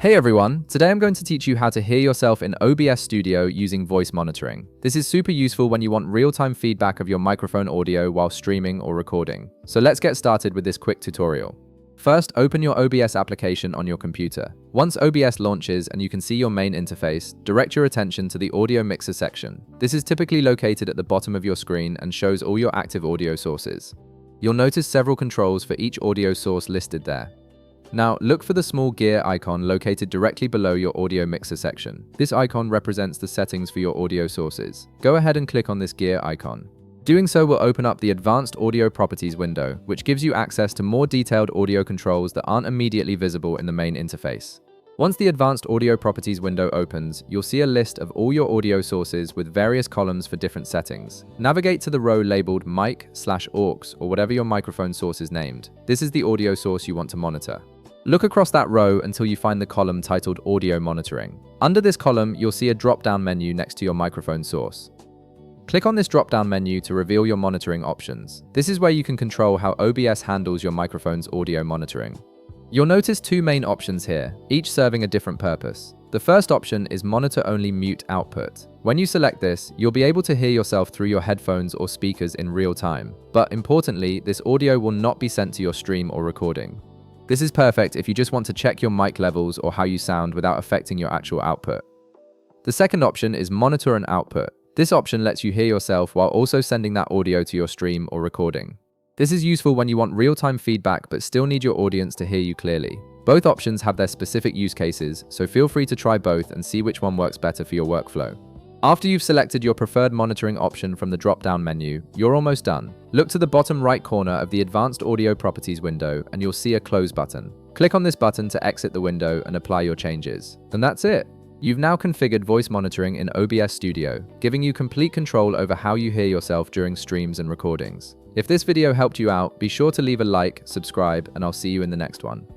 Hey everyone, today I'm going to teach you how to hear yourself in OBS Studio using voice monitoring. This is super useful when you want real-time feedback of your microphone audio while streaming or recording. So let's get started with this quick tutorial. First, open your OBS application on your computer. Once OBS launches and you can see your main interface, direct your attention to the audio mixer section. This is typically located at the bottom of your screen and shows all your active audio sources. You'll notice several controls for each audio source listed there. Now, look for the small gear icon located directly below your audio mixer section. This icon represents the settings for your audio sources. Go ahead and click on this gear icon. Doing so will open up the Advanced Audio Properties window, which gives you access to more detailed audio controls that aren't immediately visible in the main interface. Once the Advanced Audio Properties window opens, you'll see a list of all your audio sources with various columns for different settings. Navigate to the row labeled mic/aux or whatever your microphone source is named. This is the audio source you want to monitor. Look across that row until you find the column titled Audio Monitoring. Under this column, you'll see a drop-down menu next to your microphone source. Click on this drop-down menu to reveal your monitoring options. This is where you can control how OBS handles your microphone's audio monitoring. You'll notice two main options here, each serving a different purpose. The first option is Monitor Only Mute Output. When you select this, you'll be able to hear yourself through your headphones or speakers in real time. But importantly, this audio will not be sent to your stream or recording. This is perfect if you just want to check your mic levels or how you sound without affecting your actual output. The second option is Monitor and Output. This option lets you hear yourself while also sending that audio to your stream or recording. This is useful when you want real-time feedback but still need your audience to hear you clearly. Both options have their specific use cases, so feel free to try both and see which one works better for your workflow. After you've selected your preferred monitoring option from the drop-down menu, you're almost done. Look to the bottom right corner of the Advanced Audio Properties window and you'll see a Close button. Click on this button to exit the window and apply your changes. And that's it! You've now configured voice monitoring in OBS Studio, giving you complete control over how you hear yourself during streams and recordings. If this video helped you out, be sure to leave a like, subscribe, and I'll see you in the next one.